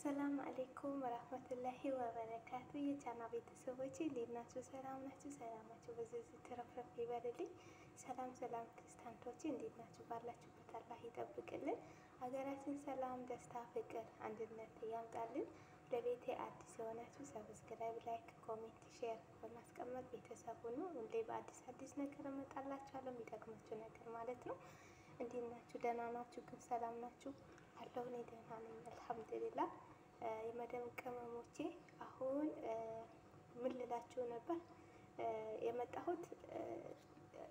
አሰላሙ አለይኩም ወራህመቱላሂ ወበረካቱ። የቻና ቤተሰቦች እንዴት ናችሁ? ሰላም ናችሁ? ሰላማችሁ በዚህ ተረፍረፍ ይበልልኝ። ሰላም ክርስቲያኖች እንዴት ናችሁ? ባላችሁበት አላህ ይጠብቅልን። ሀገራችን ሰላም፣ ደስታ፣ ፍቅር፣ አንድነት ያምጣልን። ለቤቴ አዲስ የሆናችሁ ሰብስክራይብ፣ ላይክ፣ ኮሜንት፣ ሼር በማስቀመጥ ቤተሰብ ሁኑ። ሁሌ በአዲስ ነገር እመጣላችኋለሁ፣ የሚጠቅማችሁ ነገር ማለት ነው። እንዴት ናችሁ? ደህና ናችሁ? ግን ሰላም ናችሁ? አለሁ እኔ ደህና ነኝ አልሐምዱሊላህ። የመደም ቅመሞቼ አሁን ምን ልላችሁ ነበር የመጣሁት፣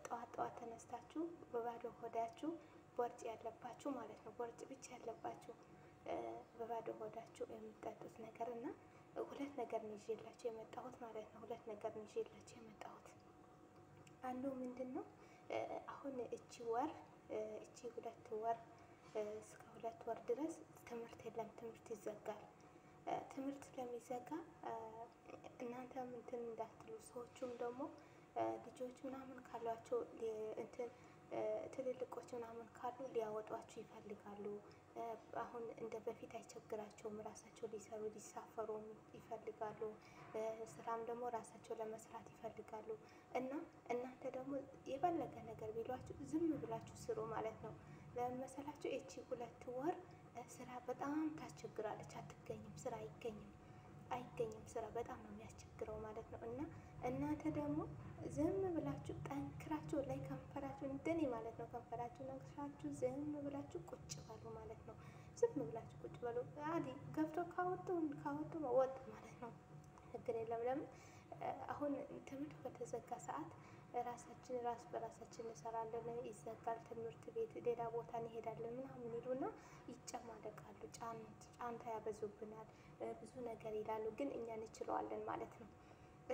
ጠዋት ተነስታችሁ በባዶ ሆዳችሁ ቦርጭ ያለባችሁ ማለት ነው፣ ቦርጭ ብቻ ያለባችሁ በባዶ ሆዳችሁ የምትጠጡት ነገር እና ሁለት ነገር ነው ይዤላችሁ የመጣሁት ማለት ነው። ሁለት ነገር ነው ይዤላችሁ የመጣሁት። አንዱ ምንድን ነው፣ አሁን እቺ 2 ወር እስከ 2 ወር ድረስ ትምህርት የለም፣ ትምህርት ይዘጋል። ትምህርት ስለሚዘጋ እናንተም እንትን እንዳትሉ፣ ሰዎቹም ደግሞ ልጆች ምናምን ካሏቸው እንትን ትልልቆች ምናምን ካሉ ሊያወጧችሁ ይፈልጋሉ። አሁን እንደ በፊት አይቸግራቸውም፣ ራሳቸው ሊሰሩ ሊሳፈሩ ይፈልጋሉ። ስራም ደግሞ ራሳቸው ለመስራት ይፈልጋሉ። እና እናንተ ደግሞ የፈለገ ነገር ቢሏችሁ ዝም ብላችሁ ስሩ ማለት ነው። ለምን መሰላችሁ? እቺ 2 ወር ስራ በጣም ታስቸግራለች። አትገኝም፣ ስራ አይገኝም። ስራ በጣም ነው የሚያስቸግረው ማለት ነው። እና እናንተ ደግሞ ዝም ብላችሁ ጠንክራችሁ ላይ ከንፈራችሁ እንደኔ ማለት ነው፣ ከንፈራችሁ ነክሳችሁ ዝም ብላችሁ ቁጭ በሉ ማለት ነው። ዝም ብላችሁ ቁጭ በሉ። አዲ ገብቶ ካወጡ ወጥ ማለት ነው። ችግር የለም። ለምን አሁን ትምህርት በተዘጋ ሰዓት ራስ በራሳችን እንሰራለን፣ ይዘጋል ትምህርት ቤት፣ ሌላ ቦታ እንሄዳለን ምናምን ይሉና ይጨማደቃሉ፣ ጫንታ ያበዙብናል፣ ብዙ ነገር ይላሉ። ግን እኛ እንችለዋለን ማለት ነው።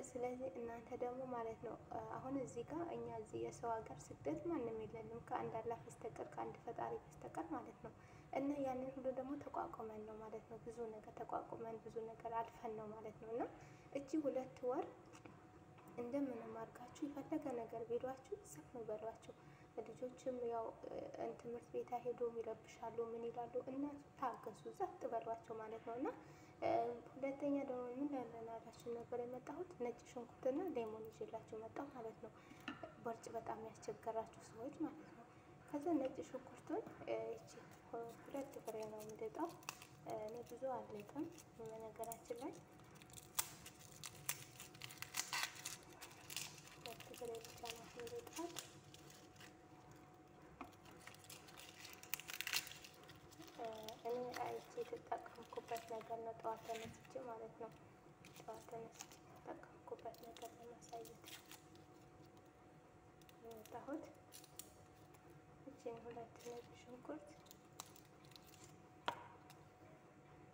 ስለዚህ እናንተ ደግሞ ማለት ነው አሁን እዚህ ጋር እኛ እዚህ የሰው ሀገር ስደት ማንም የለንም ከአንድ አላህ በስተቀር ከአንድ ፈጣሪ በስተቀር ማለት ነው። እና ያንን ሁሉ ደግሞ ተቋቁመን ነው ማለት ነው። ብዙ ነገር ተቋቁመን ብዙ ነገር አልፈን ነው ማለት ነው። እና እቺ 2 ወር እንደምንም አድርጋችሁ የፈለገ ነገር ቢሏችሁ ዝም በሏቸው። ልጆችም ያው ትምህርት ቤት አይሄዱም፣ ይረብሻሉ፣ ምን ይላሉ። እናቱ ታገሱ፣ ዘጥ በሏቸው ማለት ነው። እና ሁለተኛ ደግሞ ምን ላላችሁ ነበር የመጣሁት፣ ነጭ ሽንኩርትና ሌሞን ይዤላችሁ መጣሁ ማለት ነው። ቦርጭ በጣም ያስቸገራችሁ ሰዎች ማለት ነው። ከዛ ነጭ ሽንኩርቱን እቺ 2 ፍሬ ነው የምልጠው። እኔ ብዙ አልልጥም በነገራችን ላይ፣ 2 ፍሬ ብቻ ነው የምልጣት። እኔ አይቼ የተጠቀምኩበት ነገር ነው። ጠዋት ተነስቼ ማለት ነው፣ ጠዋት ተነስቼ የተጠቀምኩበት ነገር ለማሳየት የመጣሁት። እቺን 2 ነጭ ሽንኩርት፣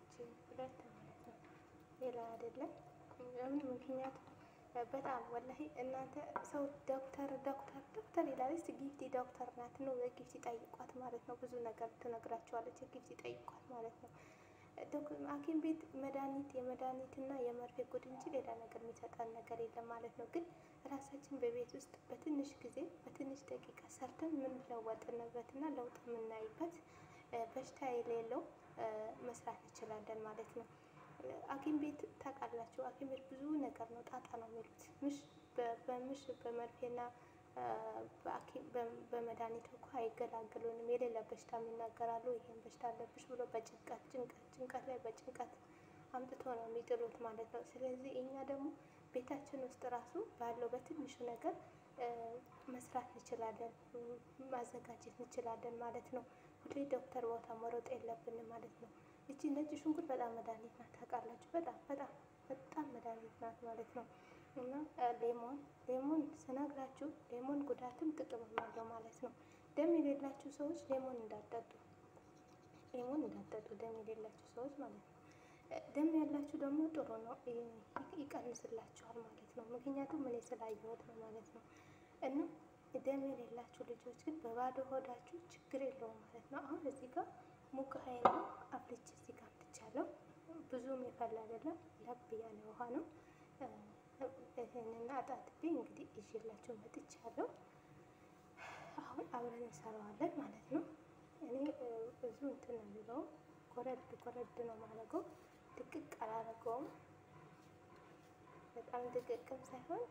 እቺን 2 ማለት ነው፣ ሌላ አይደለም። ምክንያቱም በጣም ወላሂ እናንተ ሰው ዶክተር ይላል። እስቲ ጊፍቲ ዶክተር ናት ነው፣ ጊፍቲ ጠይቋት ማለት ነው። ብዙ ነገር ትነግራቸዋለች። ጊፍቲ ጠይቋት ማለት ነው። ሐኪም ቤት የመድኃኒትና የመርፌ ጉድ እንጂ ሌላ ነገር የሚሰጠን ነገር የለም ማለት ነው። ግን ራሳችን በቤት ውስጥ በትንሽ ጊዜ በትንሽ ደቂቃ ሰርተን የምንለወጥንበትና ለውጥ የምናይበት በሽታ የሌለው መስራት እንችላለን ማለት ነው። ሐኪም ቤት ታውቃላችሁ፣ ሐኪም ቤት ብዙ ነገር ነው፣ ጣጣ ነው የሚሉት። በመርፌና በመድኃኒት እኮ አይገላግሉንም። የሌላ በሽታ የሚናገራሉ። ይሄን በሽታ አለብሽ ብሎ ጭንቀት ላይ በጭንቀት አምጥቶ ነው የሚጥሉት ማለት ነው። ስለዚህ እኛ ደግሞ ቤታችን ውስጥ ራሱ ባለው በትንሹ ነገር መስራት እንችላለን፣ ማዘጋጀት እንችላለን ማለት ነው። ሁሌ ዶክተር ቦታ መሮጥ የለብንም ማለት ነው። እቺ ነጭ ሽንኩርት በጣም መድኃኒት ናት ታውቃላችሁ። በጣም መድኃኒት ናት ማለት ነው። እና ሌሞን ስነግራችሁ ሌሞን ጉዳትም ጥቅምም አለው ማለት ነው። ደም የሌላችሁ ሰዎች ሌሞን እንዳትጠጡ፣ ደም የሌላችሁ ሰዎች ማለት ነው። ደም ያላችሁ ደግሞ ጥሩ ነው፣ ይቀንስላችኋል ማለት ነው። ምክንያቱም እኔ ስላየሁት ነው ማለት ነው። እና ደም የሌላችሁ ልጆች ግን በባዶ ሆዳችሁ ችግር የለውም ማለት ነው። አሁን እዚህ ጋር ሙቅ ኃይል አፍልቼ እዚህ ጋር አምጥቻለሁ። ብዙም የፈላ አይደለም፣ ለብ ያለ ውሃ ነው። ይሄንን አጣጥቤ እንግዲህ ይዤላችሁ መጥቻለሁ። አሁን አብረን እንሰራዋለን ማለት ነው። እኔ ብዙ እንትን ነው የሚለው ጎረድ ነው ማድረገው። ድቅቅ አላደረገውም። በጣም ድቅቅም ሳይሆን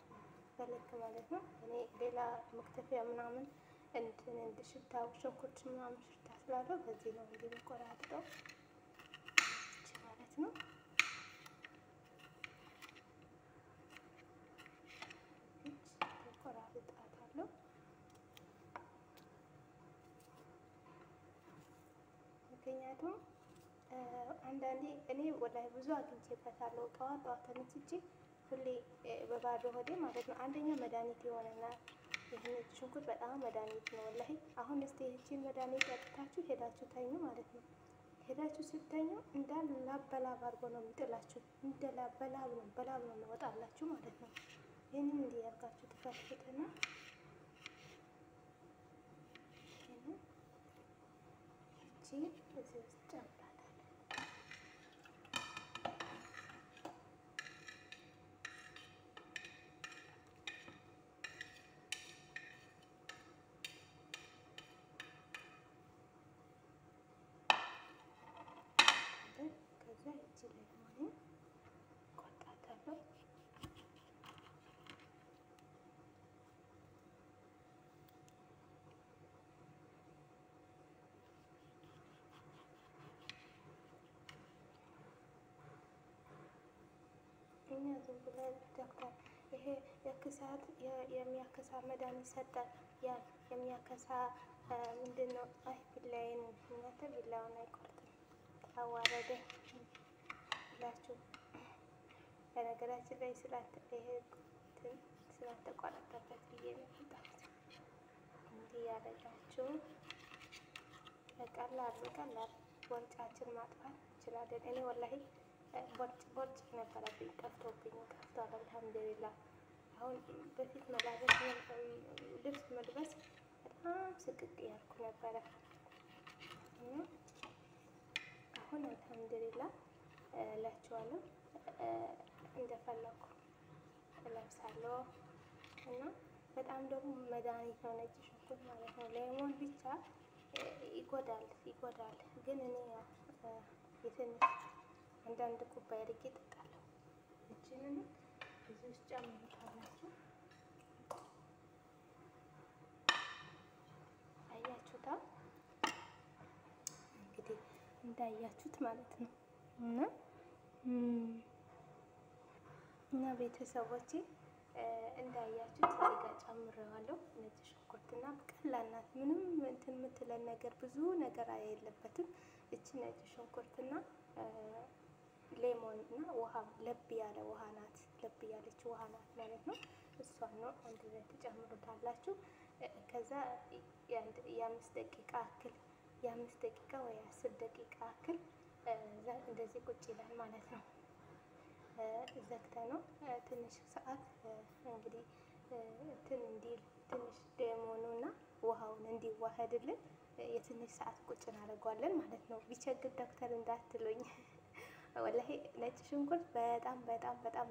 በልክ ማለት ነው። እኔ ሌላ መክተፊያ ምናምን እንድ ሽታው ሽንኩርት ምናምን ሽታ ስላለው በዚህ ነው እንዲህ የምቆራርጠው ማለት ነው። ቆራርጣታለሁ። ምክንያቱም አንዳንዴ እኔ ወላሂ ብዙ አግኝቼበታለሁ። ጠዋት ተነስቼ ሁሌ በባዶ ሆዴ ማለት ነው። አንደኛ መድኃኒት ይሆነናል። ይህን ሽንኩርት በጣም መድኃኒት ነው ወላሂ። አሁን እስቲ ይህችን መድኃኒት ጠጥታችሁ ሄዳችሁ ተኙ ማለት ነው። ሄዳችሁ ስተኙ እንዳል ላበላብ አድርጎ ነው የሚጥላችሁ። እንደ በላብ ነው የሚወጣላችሁ ማለት ነው። ይህንን እንዲህ ያርጋችሁ ትከፍቱትና ይህንን እዚህ ውስጥ ጨምራለሁ። ከዛ እዚህ ላይ ሆነ ቆርጣታለሁ። እኛ ዝም ብለን ዶክተር ይሄ የክሳት የሚያከሳ መድኃኒት ሰጠን። ያ የሚያከሳ ምንድን ነው? አይ ቢላዬን እናንተ ቢላውን አይቆርጥም አዋረደ ብላችሁ በነገራችን ላይ ስላልተቋረጠበት ብዬ ነው የመጣሁት። እንዲህ ያደረጋችሁ በቀላል ቦርጫችን ማጥፋት እንችላለን። እኔ ወላሂ ቦርጭ ነበረብኝ፣ ጠፍቷል አልሐምዱሊላህ። አሁን በፊት ልብስ መልበስ በጣም ስቅቅ ያልኩ ነበረ እና አሁን አልሐምዱሊላህ እላችኋለሁ እንደፈለኩ እለብሳለሁ። እና በጣም ደግሞ መድኃኒት ነው ነጭ ሽንኩርት ማለት ነው። ሌሞን ብቻ ይጎዳል፣ ግን እኔ የትንሽ አንዳንድ ኩባያ አድርጌ እጠጣለሁ። እችንን እዚህ ውስጥ ጨምሩታላችሁ። አያችሁታ እንግዲህ እንዳያችሁት ማለት ነው። እና ቤተሰቦቼ እንዳያችሁት እዚህ ጋር ጨምሬዋለሁ። ነጭ ሽንኩርትና ቀላል ናት። ምንም እንትን የምትለን ነገር ብዙ ነገር የለበትም። እቺ ነጭ ሽንኩርትና ሌሞን እና ውሃ ለብ ያለ ውሃ ናት፣ ለብ ያለች ውሃ ናት ማለት ነው። እሷን ነው አንድ ላይ ትጨምሩታላችሁ። ከዛ የአምስት ደቂቃ ወይ 10 ደቂቃ ያክል እንደዚህ ቁጭ ይላል ማለት ነው። ዘግተ ነው ትንሽ ሰዓት እንግዲህ እንትን እንዲል ትንሽ ሌሞኑና ውሃውን እንዲዋሃድልን የትንሽ ሰዓት ቁጭ እናደርገዋለን ማለት ነው። ቢቸግር ዶክተር እንዳትሉኝ። ወላሂ ነጭ ሽንኩርት በጣም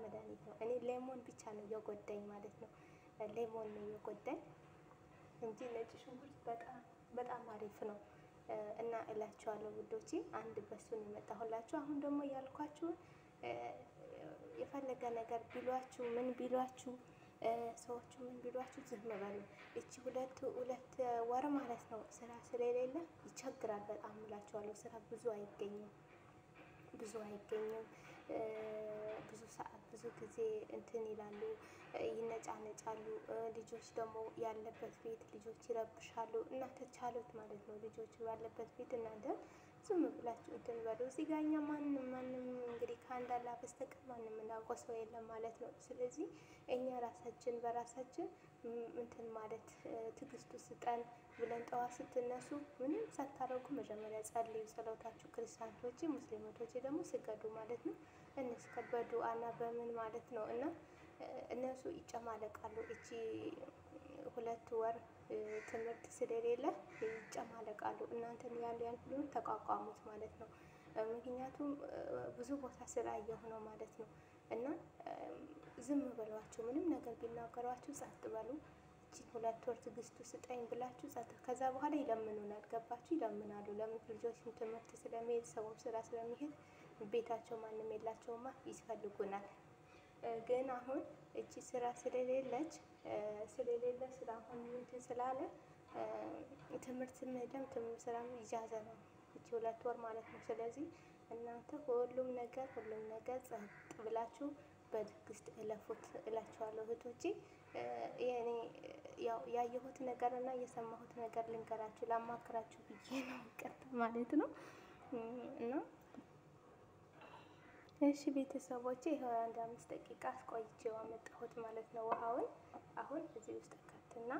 መድኃኒት ነው። እኔ ሌሞን ብቻ ነው እየጎዳኝ ማለት ነው። ሌሞን ነው እየጎዳኝ እንጂ ነጭ ሽንኩርት በጣም አሪፍ ነው እና እላችኋለሁ ውዶቼ። አንድ በሱን የመጣሁላችሁ። አሁን ደግሞ ያልኳችሁን የፈለገ ነገር ቢሏችሁ ምን ቢሏችሁ ሰዎቹ ምን ቢሏችሁ ዝም በሉ። እቺ ሁለት ወር ማለት ነው ስራ ስለሌለ ይቸግራል በጣም እላችኋለሁ። ስራ ብዙ አይገኝም። ብዙ ሰዓት ብዙ ጊዜ እንትን ይላሉ፣ ይነጫነጫሉ። ልጆች ደግሞ ያለበት ቤት ልጆች ይረብሻሉ። እናንተ ቻሉት ማለት ነው። ልጆች ያለበት ቤት እናንተ ዝም ብላችሁ እንትን በሉ። እዚህ ጋር እኛ ማንም እንግዲህ ከአንድ አላህ በስተቀር ማንም የምናውቀው ሰው የለም ማለት ነው። ስለዚህ እኛ ራሳችን በራሳችን እንትን ማለት ትዕግስቱ ስጠን ብለን ጠዋት ስትነሱ ምንም ሳታረጉ መጀመሪያ ጸልዩ፣ ጸሎታችሁ። ክርስቲያኖች ሙስሊሞች ደግሞ ስገዱ ማለት ነው። እንስከበዱ አና በምን ማለት ነው። እና እነሱ ይጨማለቃሉ። እቺ 2 ወር ትምህርት ስለሌለ ይጨማለቃሉ። እናንተን ያን ሁሉ ተቋቋሙት ማለት ነው። ምክንያቱም ብዙ ቦታ ስላየሁ ነው ማለት ነው። እና ዝም በሏቸው። ምንም ነገር ቢናገሯችሁ ጸጥ በሉ። እቺ 2 ወር ትዕግስቱ ስጠኝ ብላችሁ ከዛ በኋላ ይለምኑናል። ገባችሁ? ይለምናሉ። ለምን? ልጆችን ትምህርት ስለሚሄድ ሰውም ስራ ስለሚሄድ ቤታቸው ማንም የላቸውማ፣ ይፈልጉናል። ግን አሁን እቺ ስራ ስለሌለ ስራ አሁን እንትን ስላለ ትምህርት ምህደም ስራም ኢጃዛ ነው እቺ 2 ወር ማለት ነው። ስለዚህ እናንተ ሁሉም ነገር ጸጥ ብላችሁ በትዕግስት እለፉት እላችኋለሁ እህቶቼ። የኔ ያው ያየሁት ነገር እና የሰማሁት ነገር ልንገራችሁ ላማክራችሁ ብዬ ነው ቀጥ ማለት ነው። እና እሺ ቤተሰቦቼ ይኸው 1-5 ደቂቃ አስቆይቼው አመጣሁት ማለት ነው ውሃውን። አሁን እዚህ ውስጥ ከትና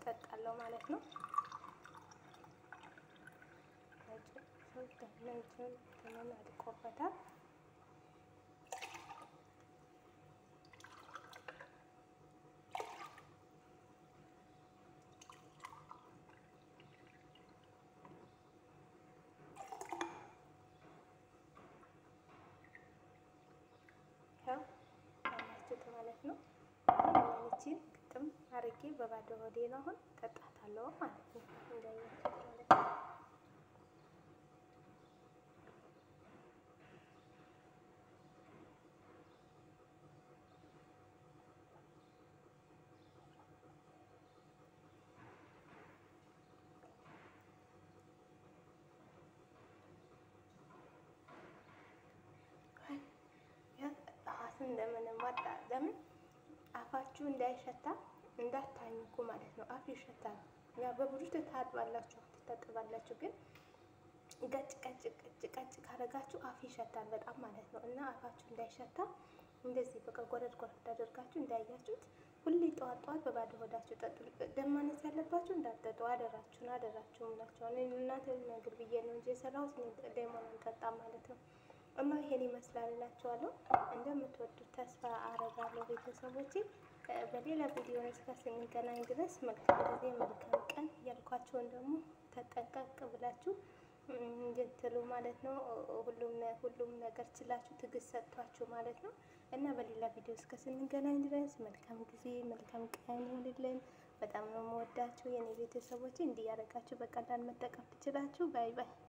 ጠጣለሁ ማለት ነው። ምን አድቆበታል። ማለት ነው። ይህችን ግጥም አርጌ በባዶ ሆዴ ነው አሁን ጠጣታለሁ ማለት ነው። እንዳያችሁት ማለት ነው። እንደምንም ወጣ። ለምን አፋችሁ እንዳይሸታ እንዳታኝኩ ማለት ነው። አፍ ይሸታል። ያ በብሩሽ ታጥባላችሁ ትታጠባላችሁ፣ ግን ቀጭ ካረጋችሁ አፍ ይሸታል በጣም ማለት ነው። እና አፋችሁ እንዳይሸታ እንደዚህ በቃ ጎረድ አድርጋችሁ እንዳያችሁት ሁሌ ጠዋት በባዶ ሆዳችሁ ጠጡ። ደም ማነስ ያለባችሁ እንዳትጠጡ አደራችሁን እላችኋለሁ። እናንተ ነገር ብዬ ነው እንጂ የሰራሁት ደሞን ጠጣ ማለት ነው። እና ይሄን ይመስላል እላችኋለሁ። እንደምትወዱት ተስፋ አረጋለሁ ቤተሰቦቼ። በሌላ ቪዲዮ እስከ ስንገናኝ ድረስ መልካም ጊዜ መልካም ቀን ያልኳቸውን ደግሞ ተጠንቀቅ ብላችሁ እንድትሉ ማለት ነው። ሁሉም ነገር ችላችሁ ትዕግስት ሰጥቷችሁ ማለት ነው። እና በሌላ ቪዲዮ እስከ ስንገናኝ ድረስ መልካም ጊዜ መልካም ቀን ይሁንልን። በጣም ነው የምወዳችሁ የኔ ቤተሰቦቼ። እንዲህ ያደረጋችሁ በቀላል መጠቀም ትችላችሁ። ባይ ባይ።